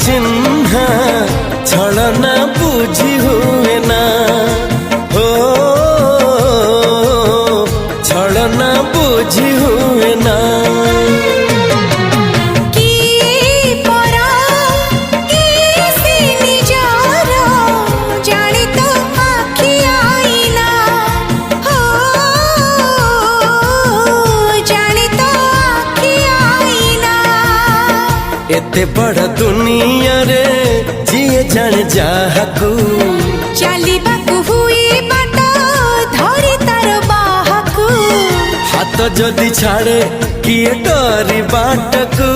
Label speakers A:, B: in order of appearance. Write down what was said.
A: चिन्ह छलना बुझी हुए ना हो छलना बुझी हुए ना। एते बड़ दुनिया रे जिए जान जाहकू
B: चलिबाकू हुई बाट धरी तार बाहकू
A: हाथ जदि छाड़े किए डरी बाटकू।